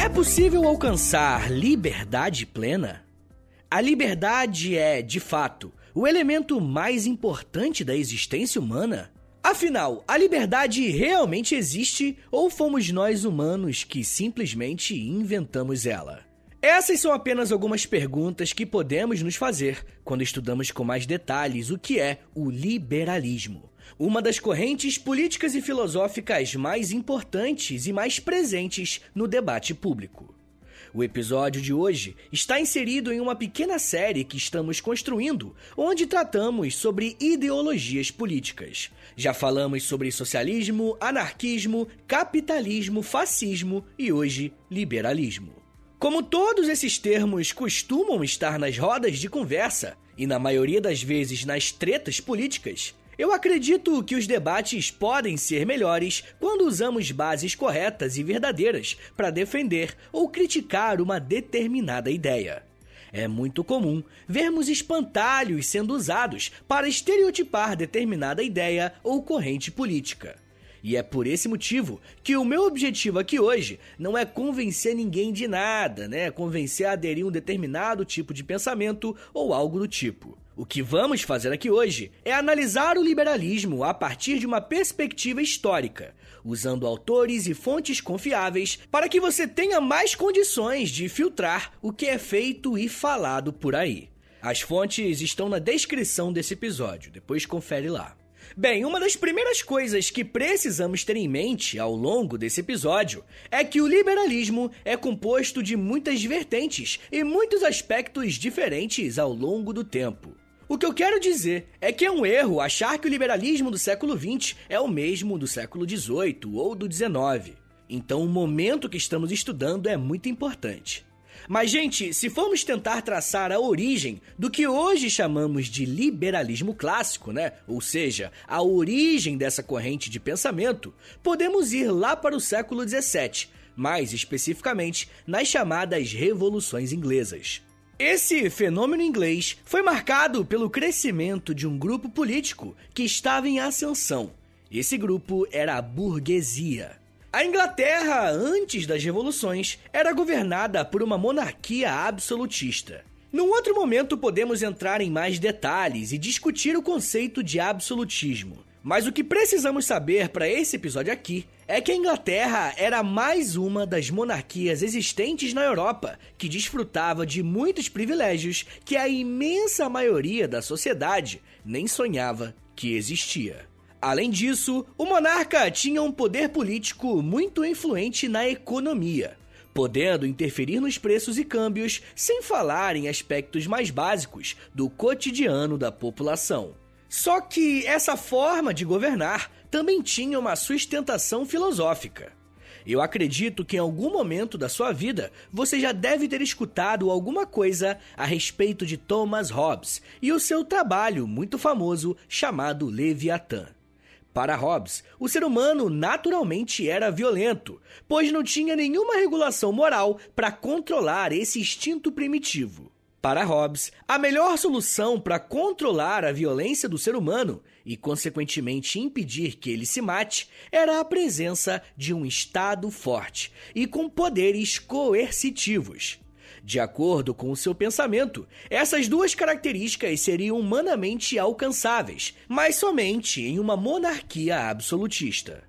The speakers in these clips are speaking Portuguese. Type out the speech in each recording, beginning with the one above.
É possível alcançar liberdade plena? A liberdade é, de fato, o elemento mais importante da existência humana? Afinal, a liberdade realmente existe ou fomos nós humanos que simplesmente inventamos ela? Essas são apenas algumas perguntas que podemos nos fazer quando estudamos com mais detalhes o que é o liberalismo, uma das correntes políticas e filosóficas mais importantes e mais presentes no debate público. O episódio de hoje está inserido em uma pequena série que estamos construindo, onde tratamos sobre ideologias políticas. Já falamos sobre socialismo, anarquismo, capitalismo, fascismo e hoje liberalismo. Como todos esses termos costumam estar nas rodas de conversa e na maioria das vezes nas tretas políticas, eu acredito que os debates podem ser melhores quando usamos bases corretas e verdadeiras para defender ou criticar uma determinada ideia. É muito comum vermos espantalhos sendo usados para estereotipar determinada ideia ou corrente política. E é por esse motivo que o meu objetivo aqui hoje não é convencer ninguém de nada, Convencer a aderir a um determinado tipo de pensamento ou algo do tipo. O que vamos fazer aqui hoje é analisar o liberalismo a partir de uma perspectiva histórica, usando autores e fontes confiáveis para que você tenha mais condições de filtrar o que é feito e falado por aí. As fontes estão na descrição desse episódio, depois confere lá. Bem, uma das primeiras coisas que precisamos ter em mente ao longo desse episódio é que o liberalismo é composto de muitas vertentes e muitos aspectos diferentes ao longo do tempo. O que eu quero dizer é que é um erro achar que o liberalismo do século XX é o mesmo do século XVIII ou do XIX. Então o momento que estamos estudando é muito importante. Mas, gente, se formos tentar traçar a origem do que hoje chamamos de liberalismo clássico, Ou seja, a origem dessa corrente de pensamento, podemos ir lá para o século XVII, mais especificamente nas chamadas revoluções inglesas. Esse fenômeno inglês foi marcado pelo crescimento de um grupo político que estava em ascensão. Esse grupo era a burguesia. A Inglaterra, antes das revoluções, era governada por uma monarquia absolutista. Num outro momento podemos entrar em mais detalhes e discutir o conceito de absolutismo. Mas o que precisamos saber para esse episódio aqui é que a Inglaterra era mais uma das monarquias existentes na Europa, que desfrutava de muitos privilégios que a imensa maioria da sociedade nem sonhava que existia. Além disso, o monarca tinha um poder político muito influente na economia, podendo interferir nos preços e câmbios, sem falar em aspectos mais básicos do cotidiano da população. Só que essa forma de governar também tinha uma sustentação filosófica. Eu acredito que em algum momento da sua vida você já deve ter escutado alguma coisa a respeito de Thomas Hobbes e o seu trabalho muito famoso chamado Leviatã. Para Hobbes, o ser humano naturalmente era violento, pois não tinha nenhuma regulação moral para controlar esse instinto primitivo. Para Hobbes, a melhor solução para controlar a violência do ser humano e, consequentemente, impedir que ele se mate era a presença de um Estado forte e com poderes coercitivos. De acordo com o seu pensamento, essas duas características seriam humanamente alcançáveis, mas somente em uma monarquia absolutista.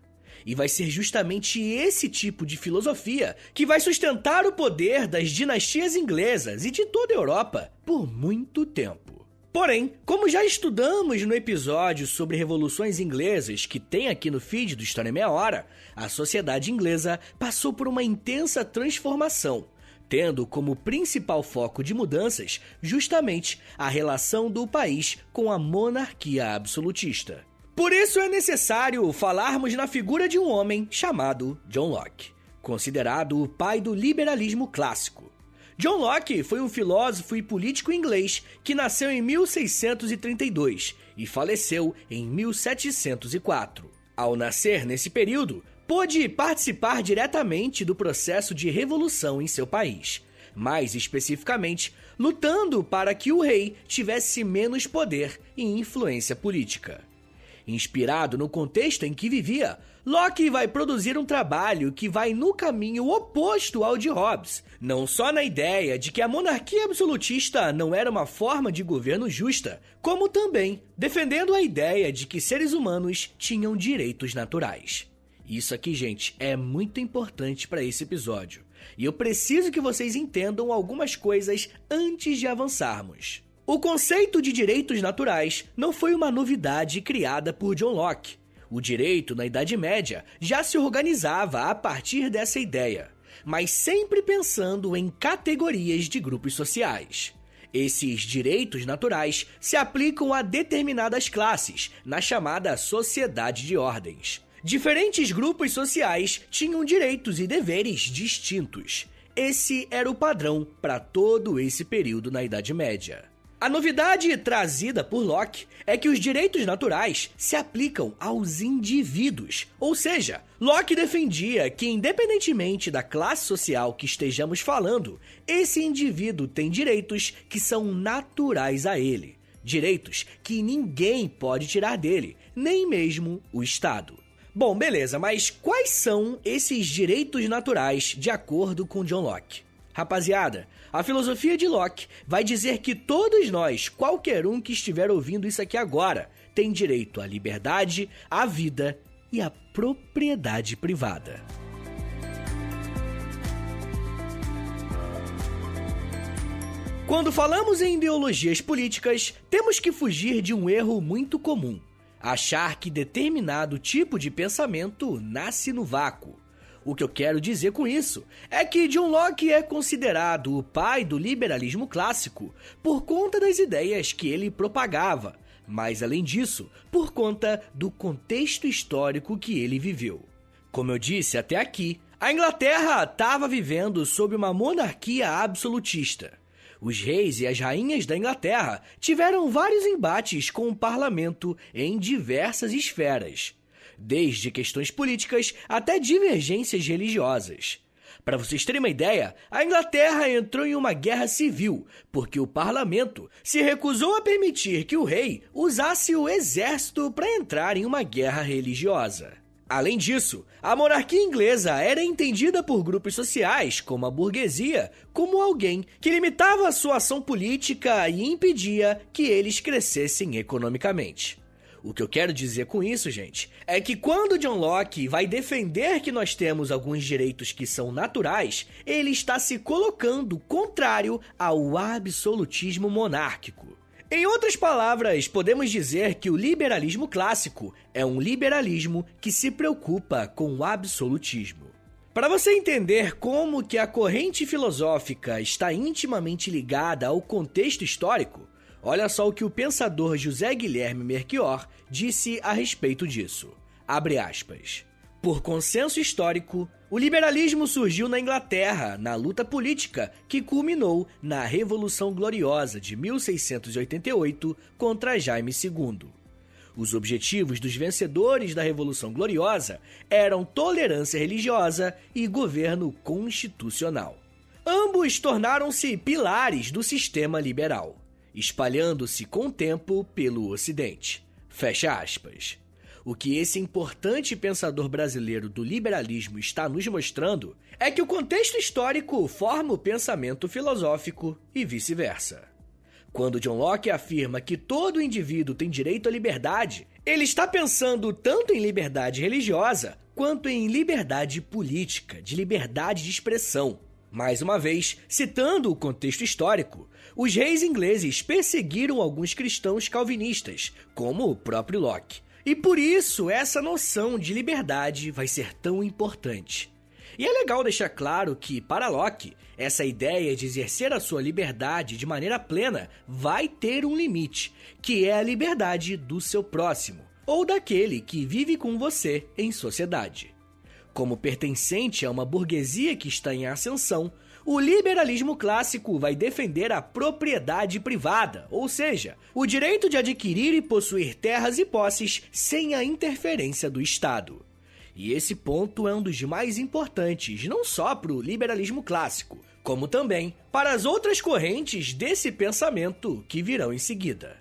E vai ser justamente esse tipo de filosofia que vai sustentar o poder das dinastias inglesas e de toda a Europa por muito tempo. Porém, como já estudamos no episódio sobre revoluções inglesas que tem aqui no feed do História em Meia Hora, a sociedade inglesa passou por uma intensa transformação, tendo como principal foco de mudanças justamente a relação do país com a monarquia absolutista. Por isso é necessário falarmos na figura de um homem chamado John Locke, considerado o pai do liberalismo clássico. John Locke foi um filósofo e político inglês que nasceu em 1632 e faleceu em 1704. Ao nascer nesse período, pôde participar diretamente do processo de revolução em seu país, mais especificamente, lutando para que o rei tivesse menos poder e influência política. Inspirado no contexto em que vivia, Locke vai produzir um trabalho que vai no caminho oposto ao de Hobbes, não só na ideia de que a monarquia absolutista não era uma forma de governo justa, como também defendendo a ideia de que seres humanos tinham direitos naturais. Isso aqui, gente, é muito importante para esse episódio, e eu preciso que vocês entendam algumas coisas antes de avançarmos. O conceito de direitos naturais não foi uma novidade criada por John Locke. O direito, na Idade Média, já se organizava a partir dessa ideia, mas sempre pensando em categorias de grupos sociais. Esses direitos naturais se aplicam a determinadas classes, na chamada sociedade de ordens. Diferentes grupos sociais tinham direitos e deveres distintos. Esse era o padrão para todo esse período na Idade Média. A novidade trazida por Locke é que os direitos naturais se aplicam aos indivíduos, ou seja, Locke defendia que, independentemente da classe social que estejamos falando, esse indivíduo tem direitos que são naturais a ele, direitos que ninguém pode tirar dele, nem mesmo o Estado. Bom, beleza, mas quais são esses direitos naturais de acordo com John Locke? Rapaziada, a filosofia de Locke vai dizer que todos nós, qualquer um que estiver ouvindo isso aqui agora, tem direito à liberdade, à vida e à propriedade privada. Quando falamos em ideologias políticas, temos que fugir de um erro muito comum: achar que determinado tipo de pensamento nasce no vácuo. O que eu quero dizer com isso é que John Locke é considerado o pai do liberalismo clássico por conta das ideias que ele propagava, mas além disso, por conta do contexto histórico que ele viveu. Como eu disse até aqui, a Inglaterra estava vivendo sob uma monarquia absolutista. Os reis e as rainhas da Inglaterra tiveram vários embates com o parlamento em diversas esferas, desde questões políticas até divergências religiosas. Para vocês terem uma ideia, a Inglaterra entrou em uma guerra civil, porque o parlamento se recusou a permitir que o rei usasse o exército para entrar em uma guerra religiosa. Além disso, a monarquia inglesa era entendida por grupos sociais, como a burguesia, como alguém que limitava a sua ação política e impedia que eles crescessem economicamente. O que eu quero dizer com isso, gente, é que quando John Locke vai defender que nós temos alguns direitos que são naturais, ele está se colocando contrário ao absolutismo monárquico. Em outras palavras, podemos dizer que o liberalismo clássico é um liberalismo que se preocupa com o absolutismo. Para você entender como que a corrente filosófica está intimamente ligada ao contexto histórico, olha só o que o pensador José Guilherme Melchior disse a respeito disso. Abre aspas. Por consenso histórico, o liberalismo surgiu na Inglaterra, na luta política que culminou na Revolução Gloriosa de 1688 contra Jaime II. Os objetivos dos vencedores da Revolução Gloriosa eram tolerância religiosa e governo constitucional. Ambos tornaram-se pilares do sistema liberal, espalhando-se com o tempo pelo Ocidente. Fecha aspas. O que esse importante pensador brasileiro do liberalismo está nos mostrando é que o contexto histórico forma o pensamento filosófico e vice-versa. Quando John Locke afirma que todo indivíduo tem direito à liberdade, ele está pensando tanto em liberdade religiosa quanto em liberdade política, de liberdade de expressão. Mais uma vez, citando o contexto histórico, os reis ingleses perseguiram alguns cristãos calvinistas, como o próprio Locke. E por isso essa noção de liberdade vai ser tão importante. E é legal deixar claro que, para Locke, essa ideia de exercer a sua liberdade de maneira plena vai ter um limite, que é a liberdade do seu próximo, ou daquele que vive com você em sociedade. Como pertencente a uma burguesia que está em ascensão, o liberalismo clássico vai defender a propriedade privada, ou seja, o direito de adquirir e possuir terras e posses sem a interferência do Estado. E esse ponto é um dos mais importantes, não só para o liberalismo clássico, como também para as outras correntes desse pensamento que virão em seguida.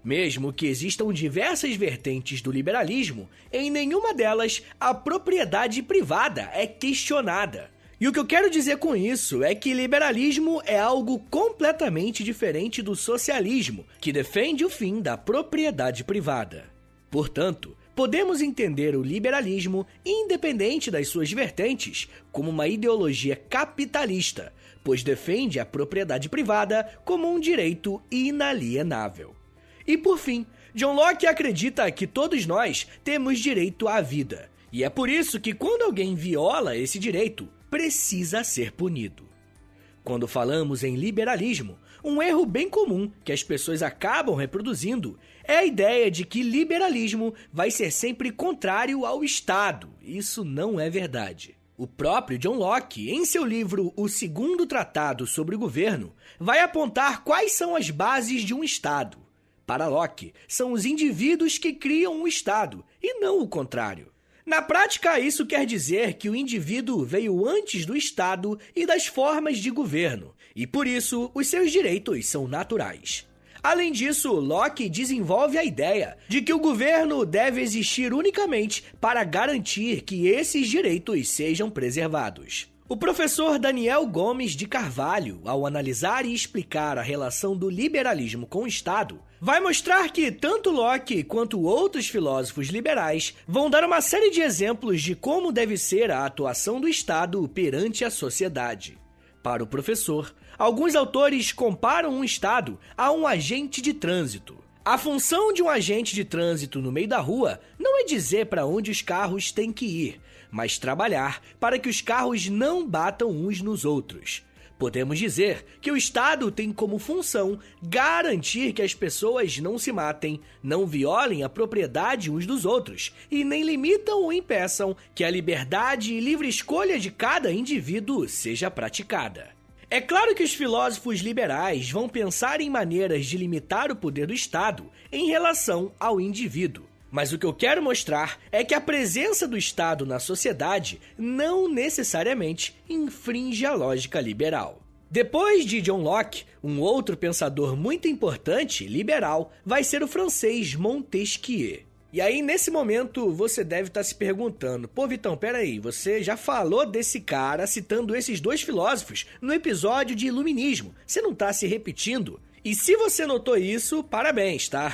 Mesmo que existam diversas vertentes do liberalismo, em nenhuma delas a propriedade privada é questionada. E o que eu quero dizer com isso é que liberalismo é algo completamente diferente do socialismo, que defende o fim da propriedade privada. Portanto, podemos entender o liberalismo, independente das suas vertentes, como uma ideologia capitalista, pois defende a propriedade privada como um direito inalienável. E por fim, John Locke acredita que todos nós temos direito à vida, e é por isso que quando alguém viola esse direito, precisa ser punido. Quando falamos em liberalismo, um erro bem comum que as pessoas acabam reproduzindo é a ideia de que liberalismo vai ser sempre contrário ao Estado. Isso não é verdade. O próprio John Locke, em seu livro O Segundo Tratado sobre o Governo, vai apontar quais são as bases de um Estado. Para Locke, são os indivíduos que criam um Estado, e não o contrário. Na prática, isso quer dizer que o indivíduo veio antes do Estado e das formas de governo, e por isso os seus direitos são naturais. Além disso, Locke desenvolve a ideia de que o governo deve existir unicamente para garantir que esses direitos sejam preservados. O professor Daniel Gomes de Carvalho, ao analisar e explicar a relação do liberalismo com o Estado, vai mostrar que tanto Locke quanto outros filósofos liberais vão dar uma série de exemplos de como deve ser a atuação do Estado perante a sociedade. Para o professor, alguns autores comparam um Estado a um agente de trânsito. A função de um agente de trânsito no meio da rua não é dizer para onde os carros têm que ir, mas trabalhar para que os carros não batam uns nos outros. Podemos dizer que o Estado tem como função garantir que as pessoas não se matem, não violem a propriedade uns dos outros e nem limitam ou impeçam que a liberdade e livre escolha de cada indivíduo seja praticada. É claro que os filósofos liberais vão pensar em maneiras de limitar o poder do Estado em relação ao indivíduo. Mas o que eu quero mostrar é que a presença do Estado na sociedade não necessariamente infringe a lógica liberal. Depois de John Locke, um outro pensador muito importante, liberal, vai ser o francês Montesquieu. E aí, nesse momento, você deve estar se perguntando, pô, Vitão, peraí, você já falou desse cara citando esses dois filósofos no episódio de Iluminismo, você não está se repetindo? E se você notou isso, parabéns, tá?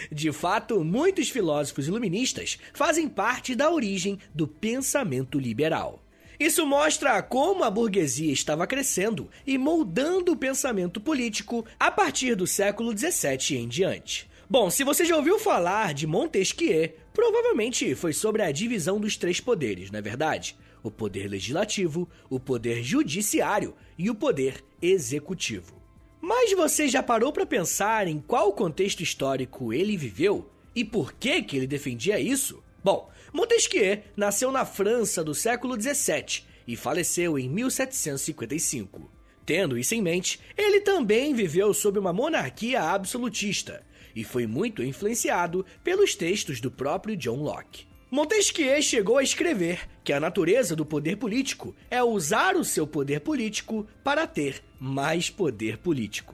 De fato, muitos filósofos iluministas fazem parte da origem do pensamento liberal. Isso mostra como a burguesia estava crescendo e moldando o pensamento político a partir do século XVII em diante. Bom, se você já ouviu falar de Montesquieu, provavelmente foi sobre a divisão dos três poderes, não é verdade? O poder legislativo, o poder judiciário e o poder executivo. Mas você já parou para pensar em qual contexto histórico ele viveu e por que ele defendia isso? Bom, Montesquieu nasceu na França do século XVII e faleceu em 1755. Tendo isso em mente, ele também viveu sob uma monarquia absolutista e foi muito influenciado pelos textos do próprio John Locke. Montesquieu chegou a escrever que a natureza do poder político é usar o seu poder político para ter mais poder político.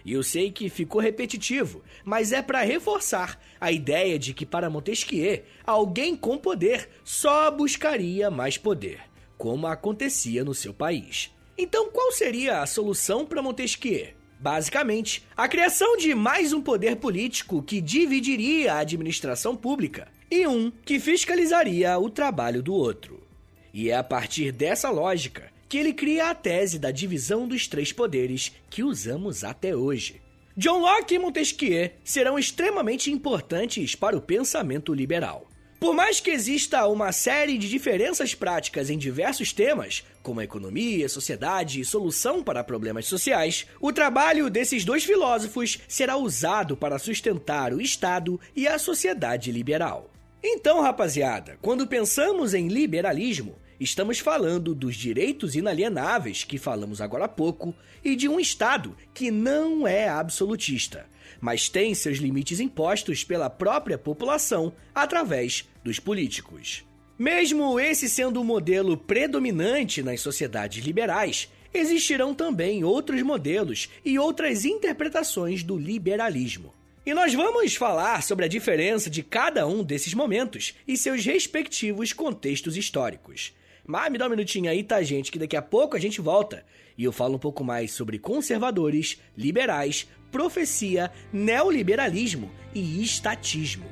E eu sei que ficou repetitivo, mas é para reforçar a ideia de que para Montesquieu, alguém com poder só buscaria mais poder, como acontecia no seu país. Então qual seria a solução para Montesquieu? Basicamente, a criação de mais um poder político que dividiria a administração pública e um que fiscalizaria o trabalho do outro. E é a partir dessa lógica que ele cria a tese da divisão dos três poderes que usamos até hoje. John Locke e Montesquieu serão extremamente importantes para o pensamento liberal. Por mais que exista uma série de diferenças práticas em diversos temas, como a economia, sociedade e solução para problemas sociais, o trabalho desses dois filósofos será usado para sustentar o Estado e a sociedade liberal. Então, rapaziada, quando pensamos em liberalismo, estamos falando dos direitos inalienáveis que falamos agora há pouco e de um Estado que não é absolutista, mas tem seus limites impostos pela própria população através dos políticos. Mesmo esse sendo o modelo predominante nas sociedades liberais, existirão também outros modelos e outras interpretações do liberalismo. E nós vamos falar sobre a diferença de cada um desses momentos e seus respectivos contextos históricos. Mas me dá um minutinho aí, tá, gente, que daqui a pouco a gente volta e eu falo um pouco mais sobre conservadores, liberais, profecia, neoliberalismo e estatismo.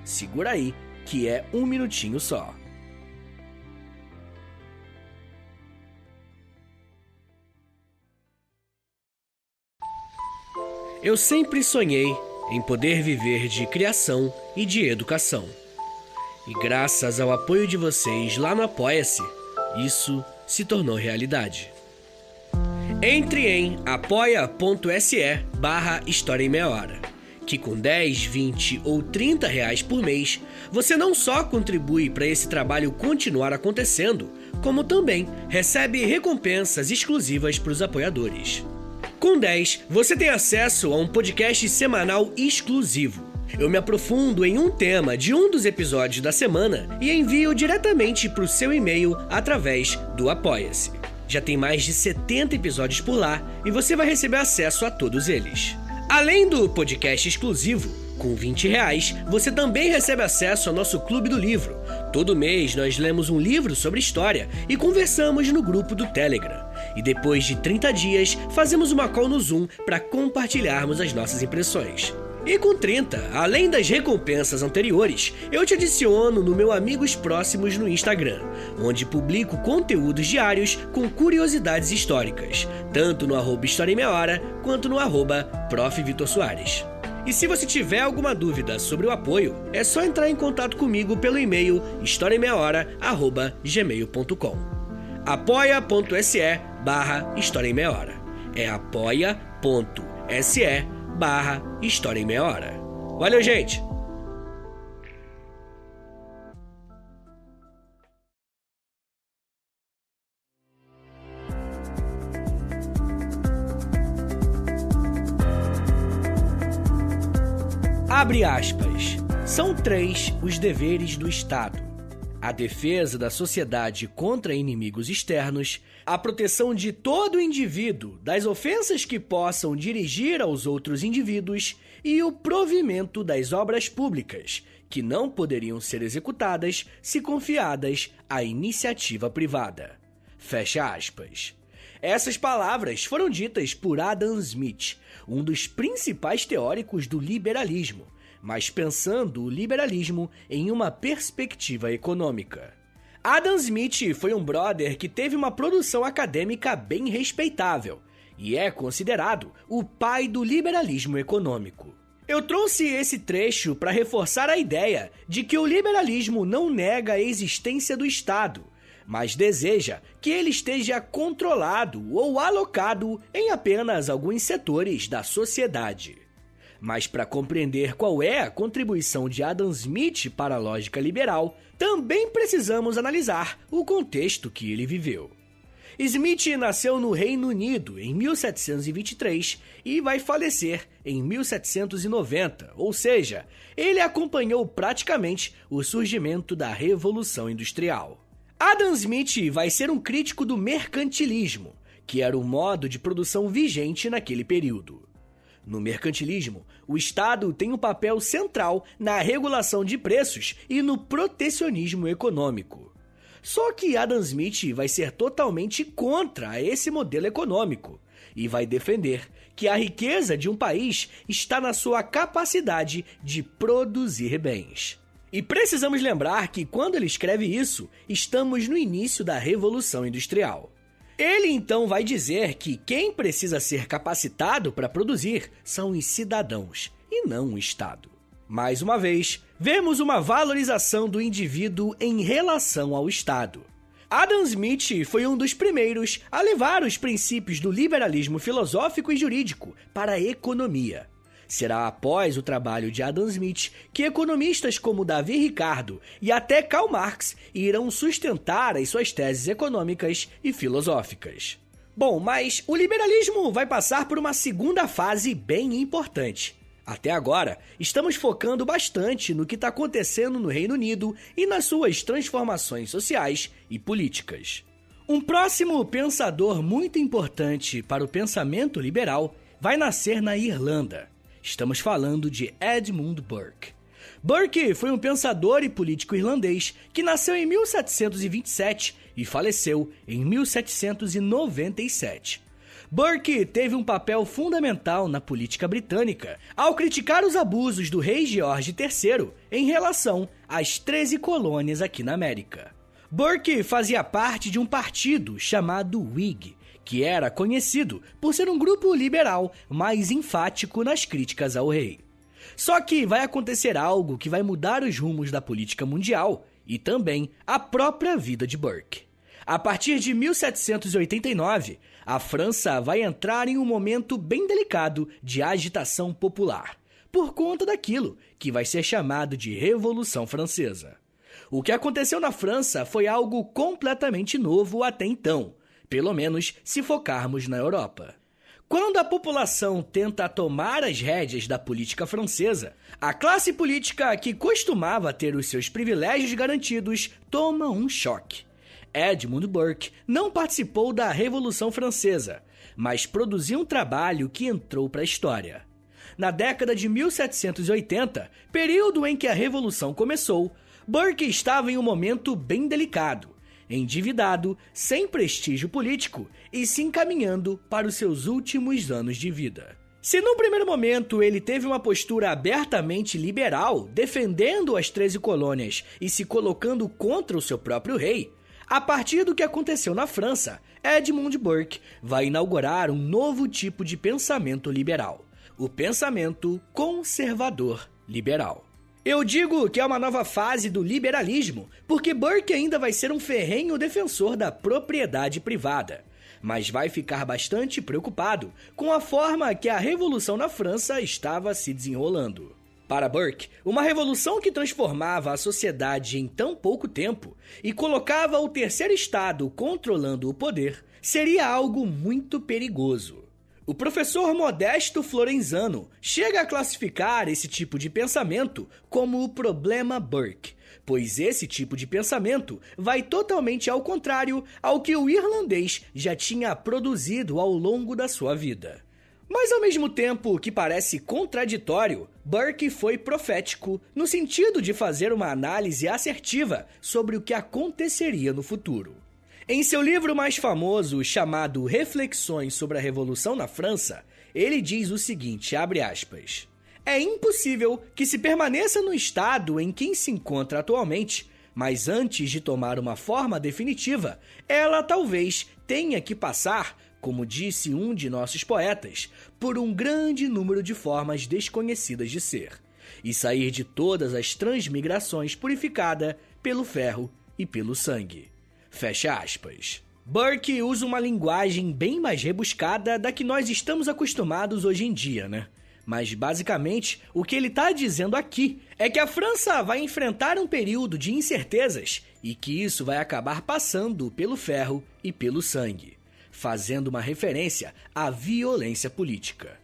Segura aí, que é um minutinho só. Eu sempre sonhei em poder viver de criação e de educação. E graças ao apoio de vocês lá no Apoia-se, isso se tornou realidade. Entre em apoia.se/História em Meia Hora, que com 10, 20 ou 30 reais por mês, você não só contribui para esse trabalho continuar acontecendo, como também recebe recompensas exclusivas para os apoiadores. Com 10, você tem acesso a um podcast semanal exclusivo. Eu me aprofundo em um tema de um dos episódios da semana e envio diretamente para o seu e-mail através do Apoia-se. Já tem mais de 70 episódios por lá e você vai receber acesso a todos eles. Além do podcast exclusivo, com 20 reais, você também recebe acesso ao nosso Clube do Livro. Todo mês nós lemos um livro sobre história e conversamos no grupo do Telegram. E depois de 30 dias, fazemos uma call no Zoom para compartilharmos as nossas impressões. E com 30, além das recompensas anteriores, eu te adiciono no meu Amigos Próximos no Instagram, onde publico conteúdos diários com curiosidades históricas, tanto no @História em Meia Hora, quanto no @Prof. Vitor Soares. E se você tiver alguma dúvida sobre o apoio, é só entrar em contato comigo pelo e-mail historiaemmeiahora@gmail.com. apoia.se/História em Meia Hora. É apoia.se/História em Meia Hora. Valeu, gente! Abre aspas. São 3 os deveres do Estado: a defesa da sociedade contra inimigos externos, a proteção de todo indivíduo das ofensas que possam dirigir aos outros indivíduos e o provimento das obras públicas, que não poderiam ser executadas se confiadas à iniciativa privada. Fecha aspas. Essas palavras foram ditas por Adam Smith, um dos principais teóricos do liberalismo, mas pensando o liberalismo em uma perspectiva econômica. Adam Smith foi um brother que teve uma produção acadêmica bem respeitável e é considerado o pai do liberalismo econômico. Eu trouxe esse trecho para reforçar a ideia de que o liberalismo não nega a existência do Estado, mas deseja que ele esteja controlado ou alocado em apenas alguns setores da sociedade. Mas para compreender qual é a contribuição de Adam Smith para a lógica liberal, também precisamos analisar o contexto que ele viveu. Smith nasceu no Reino Unido em 1723 e vai falecer em 1790, ou seja, ele acompanhou praticamente o surgimento da Revolução Industrial. Adam Smith vai ser um crítico do mercantilismo, que era o modo de produção vigente naquele período. No mercantilismo, o Estado tem um papel central na regulação de preços e no protecionismo econômico. Só que Adam Smith vai ser totalmente contra esse modelo econômico e vai defender que a riqueza de um país está na sua capacidade de produzir bens. E precisamos lembrar que quando ele escreve isso, estamos no início da Revolução Industrial. Ele então vai dizer que quem precisa ser capacitado para produzir são os cidadãos e não o Estado. Mais uma vez, vemos uma valorização do indivíduo em relação ao Estado. Adam Smith foi um dos primeiros a levar os princípios do liberalismo filosófico e jurídico para a economia. Será após o trabalho de Adam Smith que economistas como Davi Ricardo e até Karl Marx irão sustentar as suas teses econômicas e filosóficas. Bom, mas o liberalismo vai passar por uma segunda fase bem importante. Até agora, estamos focando bastante no que está acontecendo no Reino Unido e nas suas transformações sociais e políticas. Um próximo pensador muito importante para o pensamento liberal vai nascer na Irlanda. Estamos falando de Edmund Burke. Burke foi um pensador e político irlandês que nasceu em 1727 e faleceu em 1797. Burke teve um papel fundamental na política britânica ao criticar os abusos do rei George III em relação às 13 colônias aqui na América. Burke fazia parte de um partido chamado Whig, que era conhecido por ser um grupo liberal mais enfático nas críticas ao rei. Só que vai acontecer algo que vai mudar os rumos da política mundial e também a própria vida de Burke. A partir de 1789, a França vai entrar em um momento bem delicado de agitação popular, por conta daquilo que vai ser chamado de Revolução Francesa. O que aconteceu na França foi algo completamente novo até então, pelo menos se focarmos na Europa. Quando a população tenta tomar as rédeas da política francesa, a classe política que costumava ter os seus privilégios garantidos toma um choque. Edmund Burke não participou da Revolução Francesa, mas produziu um trabalho que entrou para a história. Na década de 1780, período em que a Revolução começou, Burke estava em um momento bem delicado, endividado, sem prestígio político e se encaminhando para os seus últimos anos de vida. Se num primeiro momento ele teve uma postura abertamente liberal, defendendo as 13 colônias e se colocando contra o seu próprio rei, a partir do que aconteceu na França, Edmund Burke vai inaugurar um novo tipo de pensamento liberal, o pensamento conservador liberal. Eu digo que é uma nova fase do liberalismo, porque Burke ainda vai ser um ferrenho defensor da propriedade privada, mas vai ficar bastante preocupado com a forma que a Revolução na França estava se desenrolando. Para Burke, uma revolução que transformava a sociedade em tão pouco tempo e colocava o terceiro estado controlando o poder seria algo muito perigoso. O professor Modesto Florenzano chega a classificar esse tipo de pensamento como o problema Burke, pois esse tipo de pensamento vai totalmente ao contrário ao que o irlandês já tinha produzido ao longo da sua vida. Mas ao mesmo tempo que parece contraditório, Burke foi profético no sentido de fazer uma análise assertiva sobre o que aconteceria no futuro. Em seu livro mais famoso, chamado Reflexões sobre a Revolução na França, ele diz o seguinte, abre aspas, "É impossível que se permaneça no estado em que se encontra atualmente, mas antes de tomar uma forma definitiva, ela talvez tenha que passar, como disse um de nossos poetas, por um grande número de formas desconhecidas de ser, e sair de todas as transmigrações purificada pelo ferro e pelo sangue." Fecha aspas. Burke usa uma linguagem bem mais rebuscada da que nós estamos acostumados hoje em dia, né? Mas basicamente, o que ele está dizendo aqui é que a França vai enfrentar um período de incertezas e que isso vai acabar passando pelo ferro e pelo sangue, fazendo uma referência à violência política.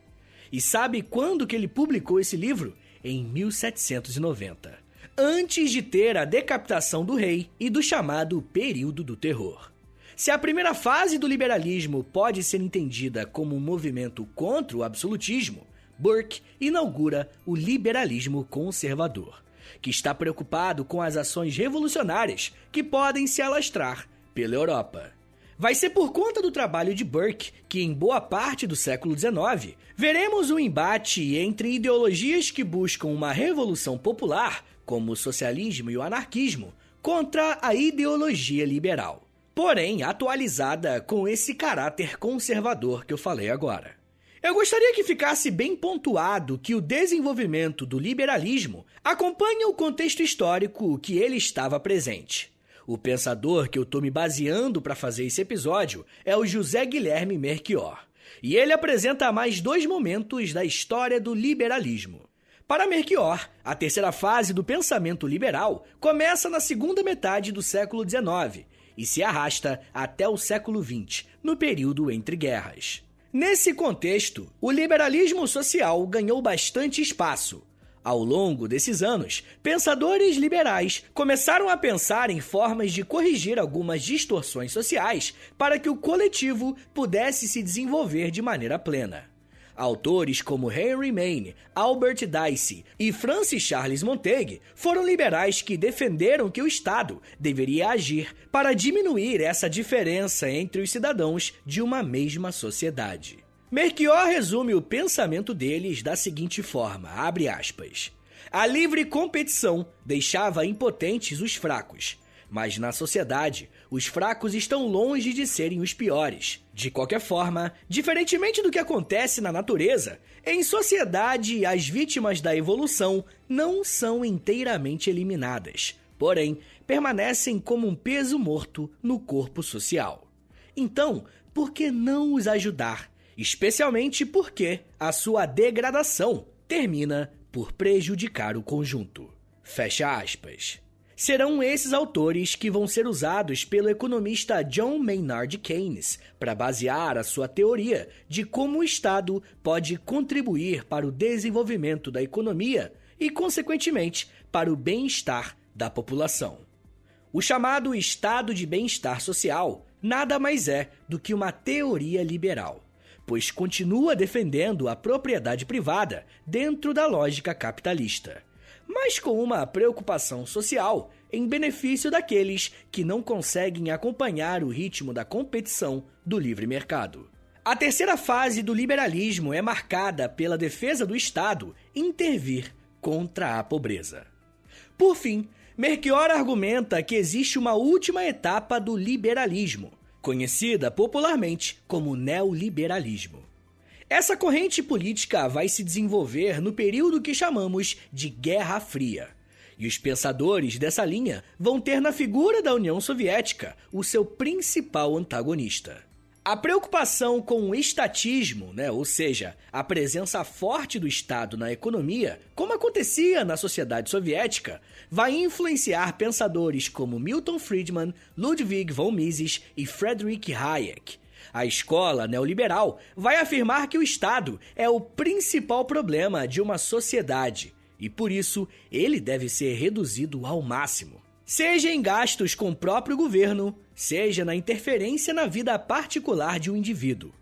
E sabe quando que ele publicou esse livro? Em 1790. Antes de ter a decapitação do rei e do chamado período do terror. Se a primeira fase do liberalismo pode ser entendida como um movimento contra o absolutismo, Burke inaugura o liberalismo conservador, que está preocupado com as ações revolucionárias que podem se alastrar pela Europa. Vai ser por conta do trabalho de Burke que, em boa parte do século XIX, veremos um embate entre ideologias que buscam uma revolução popular, como o socialismo e o anarquismo, contra a ideologia liberal, porém atualizada com esse caráter conservador que eu falei agora. Eu gostaria que ficasse bem pontuado que o desenvolvimento do liberalismo acompanha o contexto histórico que ele estava presente. O pensador que eu estou me baseando para fazer esse episódio é o José Guilherme Melchior, e ele apresenta mais 2 momentos da história do liberalismo. Para Melchior, a terceira fase do pensamento liberal começa na segunda metade do século XIX e se arrasta até o século XX, no período entre guerras. Nesse contexto, o liberalismo social ganhou bastante espaço. Ao longo desses anos, pensadores liberais começaram a pensar em formas de corrigir algumas distorções sociais para que o coletivo pudesse se desenvolver de maneira plena. Autores como Henry Maine, Albert Dicey e Francis Charles Montague foram liberais que defenderam que o Estado deveria agir para diminuir essa diferença entre os cidadãos de uma mesma sociedade. Melchior resume o pensamento deles da seguinte forma, abre aspas, a livre competição deixava impotentes os fracos, mas na sociedade, os fracos estão longe de serem os piores. De qualquer forma, diferentemente do que acontece na natureza, em sociedade as vítimas da evolução não são inteiramente eliminadas, porém, permanecem como um peso morto no corpo social. Então, por que não os ajudar? Especialmente porque a sua degradação termina por prejudicar o conjunto. Fecha aspas. Serão esses autores que vão ser usados pelo economista John Maynard Keynes para basear a sua teoria de como o Estado pode contribuir para o desenvolvimento da economia e, consequentemente, para o bem-estar da população. O chamado Estado de Bem-Estar Social nada mais é do que uma teoria liberal, pois continua defendendo a propriedade privada dentro da lógica capitalista, mas com uma preocupação social em benefício daqueles que não conseguem acompanhar o ritmo da competição do livre mercado. A terceira fase do liberalismo é marcada pela defesa do Estado intervir contra a pobreza. Por fim, Melchior argumenta que existe uma última etapa do liberalismo, conhecida popularmente como neoliberalismo. Essa corrente política vai se desenvolver no período que chamamos de Guerra Fria, e os pensadores dessa linha vão ter na figura da União Soviética o seu principal antagonista. A preocupação com o estatismo, ou seja, a presença forte do Estado na economia, como acontecia na sociedade soviética, vai influenciar pensadores como Milton Friedman, Ludwig von Mises e Friedrich Hayek. A escola neoliberal vai afirmar que o Estado é o principal problema de uma sociedade e, por isso, ele deve ser reduzido ao máximo. Seja em gastos com o próprio governo, seja na interferência na vida particular de um indivíduo.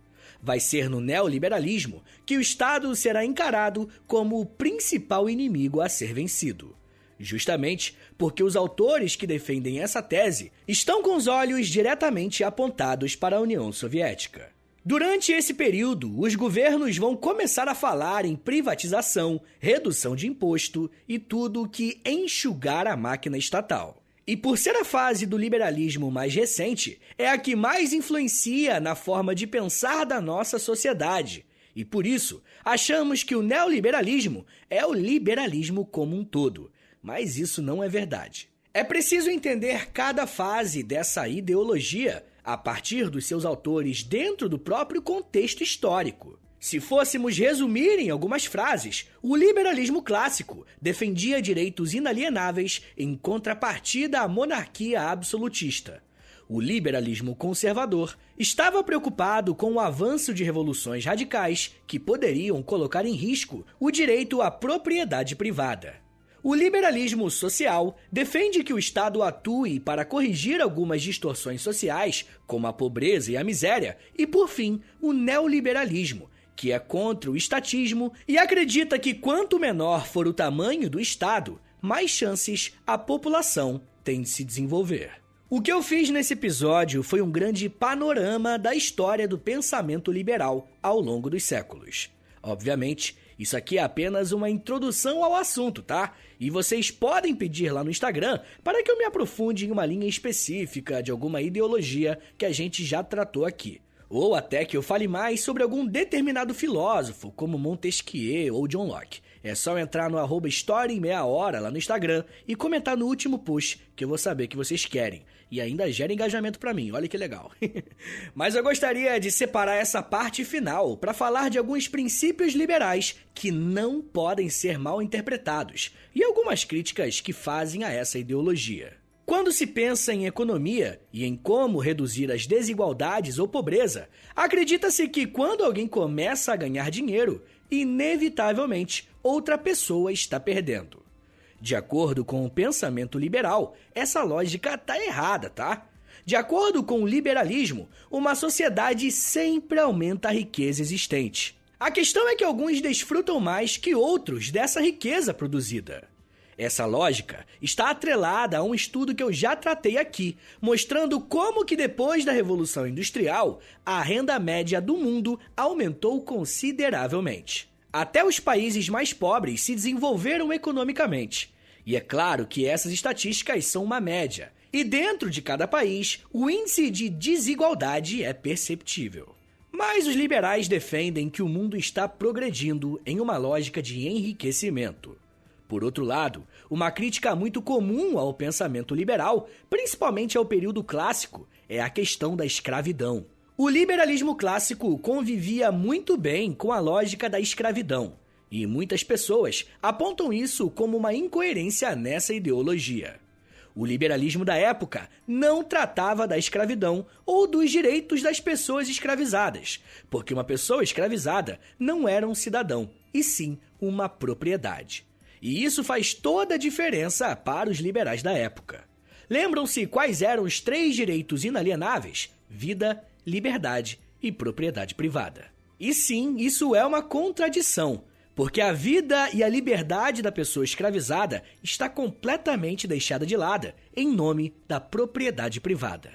Vai ser no neoliberalismo que o Estado será encarado como o principal inimigo a ser vencido. Justamente porque os autores que defendem essa tese estão com os olhos diretamente apontados para a União Soviética. Durante esse período, os governos vão começar a falar em privatização, redução de imposto e tudo que enxugar a máquina estatal. E por ser a fase do liberalismo mais recente, é a que mais influencia na forma de pensar da nossa sociedade. E por isso, achamos que o neoliberalismo é o liberalismo como um todo. Mas isso não é verdade. É preciso entender cada fase dessa ideologia a partir dos seus autores dentro do próprio contexto histórico. Se fôssemos resumir em algumas frases, o liberalismo clássico defendia direitos inalienáveis em contrapartida à monarquia absolutista. O liberalismo conservador estava preocupado com o avanço de revoluções radicais que poderiam colocar em risco o direito à propriedade privada. O liberalismo social defende que o Estado atue para corrigir algumas distorções sociais, como a pobreza e a miséria, e, por fim, o neoliberalismo, que é contra o estatismo e acredita que quanto menor for o tamanho do Estado, mais chances a população tem de se desenvolver. O que eu fiz nesse episódio foi um grande panorama da história do pensamento liberal ao longo dos séculos. Obviamente, isso aqui é apenas uma introdução ao assunto, tá? E vocês podem pedir lá no Instagram para que eu me aprofunde em uma linha específica de alguma ideologia que a gente já tratou aqui. Ou até que eu fale mais sobre algum determinado filósofo, como Montesquieu ou John Locke. É só entrar no @História em Meia Hora lá no Instagram e comentar no último post, que eu vou saber que vocês querem. E ainda gera engajamento pra mim, olha que legal. Mas eu gostaria de separar essa parte final para falar de alguns princípios liberais que não podem ser mal interpretados e algumas críticas que fazem a essa ideologia. Quando se pensa em economia e em como reduzir as desigualdades ou pobreza, acredita-se que quando alguém começa a ganhar dinheiro, inevitavelmente outra pessoa está perdendo. De acordo com o pensamento liberal, essa lógica está errada, tá? De acordo com o liberalismo, uma sociedade sempre aumenta a riqueza existente. A questão é que alguns desfrutam mais que outros dessa riqueza produzida. Essa lógica está atrelada a um estudo que eu já tratei aqui, mostrando como que depois da Revolução Industrial, a renda média do mundo aumentou consideravelmente. Até os países mais pobres se desenvolveram economicamente. E é claro que essas estatísticas são uma média. E dentro de cada país, o índice de desigualdade é perceptível. Mas os liberais defendem que o mundo está progredindo em uma lógica de enriquecimento. Por outro lado, uma crítica muito comum ao pensamento liberal, principalmente ao período clássico, é a questão da escravidão. O liberalismo clássico convivia muito bem com a lógica da escravidão, e muitas pessoas apontam isso como uma incoerência nessa ideologia. O liberalismo da época não tratava da escravidão ou dos direitos das pessoas escravizadas, porque uma pessoa escravizada não era um cidadão, e sim uma propriedade. E isso faz toda a diferença para os liberais da época. Lembram-se quais eram os 3 direitos inalienáveis? Vida, liberdade e propriedade privada. E sim, isso é uma contradição, porque a vida e a liberdade da pessoa escravizada está completamente deixada de lado em nome da propriedade privada.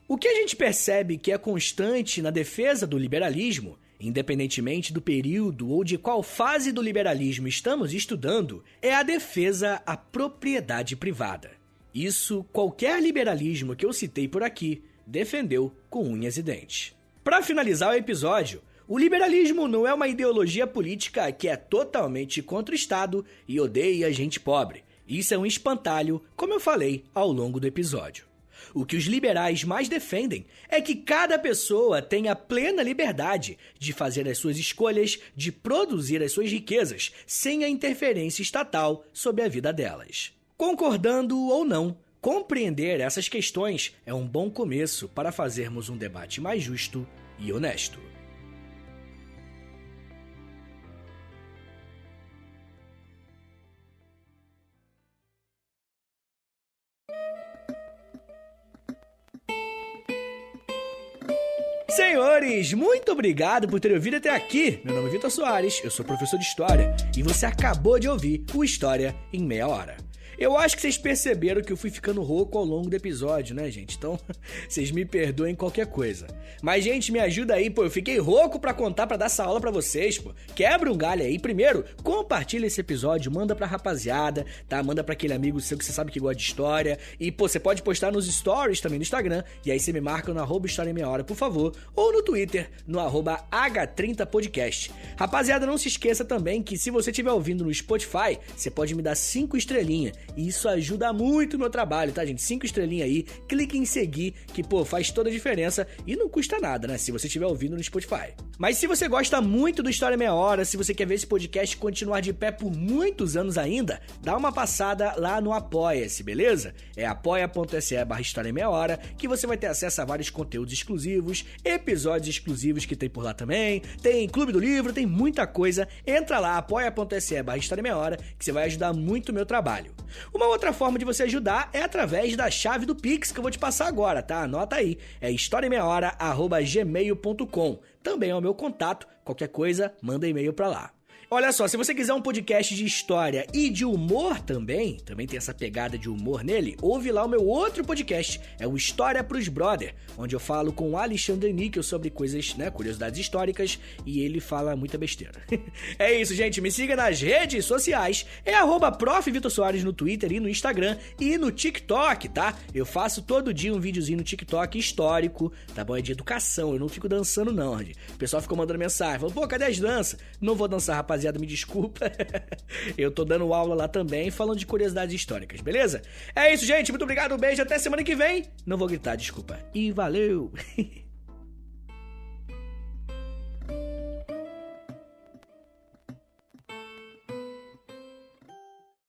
O que a gente percebe que é constante na defesa do liberalismo, independentemente do período ou de qual fase do liberalismo estamos estudando, é a defesa à propriedade privada. Isso qualquer liberalismo que eu citei por aqui defendeu com unhas e dentes. Para finalizar o episódio, o liberalismo não é uma ideologia política que é totalmente contra o Estado e odeia a gente pobre. Isso é um espantalho, como eu falei ao longo do episódio. O que os liberais mais defendem é que cada pessoa tenha plena liberdade de fazer as suas escolhas, de produzir as suas riquezas, sem a interferência estatal sobre a vida delas. Concordando ou não, compreender essas questões é um bom começo para fazermos um debate mais justo e honesto. Senhores, muito obrigado por terem ouvido até aqui. Meu nome é Vitor Soares, eu sou professor de História e você acabou de ouvir o História em Meia Hora. Eu acho que vocês perceberam que eu fui ficando rouco ao longo do episódio, né, gente? Então, vocês me perdoem qualquer coisa. Mas, gente, me ajuda aí, pô. Eu fiquei rouco pra contar, pra dar essa aula pra vocês, pô. Quebra um galho aí. Primeiro, compartilha esse episódio, manda pra rapaziada, tá? Manda pra aquele amigo seu que você sabe que gosta de história. E, pô, você pode postar nos stories também do Instagram. E aí você me marca no @História em Meia Hora, por favor. Ou no Twitter, no @H30podcast. Rapaziada, não se esqueça também que se você estiver ouvindo no Spotify, você pode me dar 5 estrelinhas. E isso ajuda muito o meu trabalho, tá, gente? 5 estrelinhas aí, clique em seguir, que, pô, faz toda a diferença e não custa nada, né? Se você estiver ouvindo no Spotify. Mas se você gosta muito do História Meia Hora, se você quer ver esse podcast continuar de pé por muitos anos ainda, dá uma passada lá no Apoia-se, beleza? É apoia.se/História Meia Hora, que você vai ter acesso a vários conteúdos exclusivos, episódios exclusivos que tem por lá também, tem Clube do Livro, tem muita coisa. Entra lá, apoia.se/História Meia Hora, que você vai ajudar muito o meu trabalho. Uma outra forma de você ajudar é através da chave do Pix que eu vou te passar agora, tá? Anota aí, é historiameiahora@gmail.com. Também é o meu contato, qualquer coisa, manda e-mail pra lá. Olha só, se você quiser um podcast de história e de humor também tem essa pegada de humor nele, ouve lá o meu outro podcast, é o História pros Brother, onde eu falo com o Alexandre Níquel sobre coisas, né, curiosidades históricas, e ele fala muita besteira. É isso, gente, me siga nas redes sociais, é @Prof. Vitor Soares no Twitter e no Instagram e no TikTok, tá? Eu faço todo dia um videozinho no TikTok histórico, tá bom? É de educação, eu não fico dançando não, o pessoal ficou mandando mensagem, falando, pô, cadê as danças? Não vou dançar, rapaziada, me desculpa. Eu tô dando aula lá também, falando de curiosidades históricas, beleza? É isso, gente. Muito obrigado, um beijo, até semana que vem. Não vou gritar, desculpa. E valeu!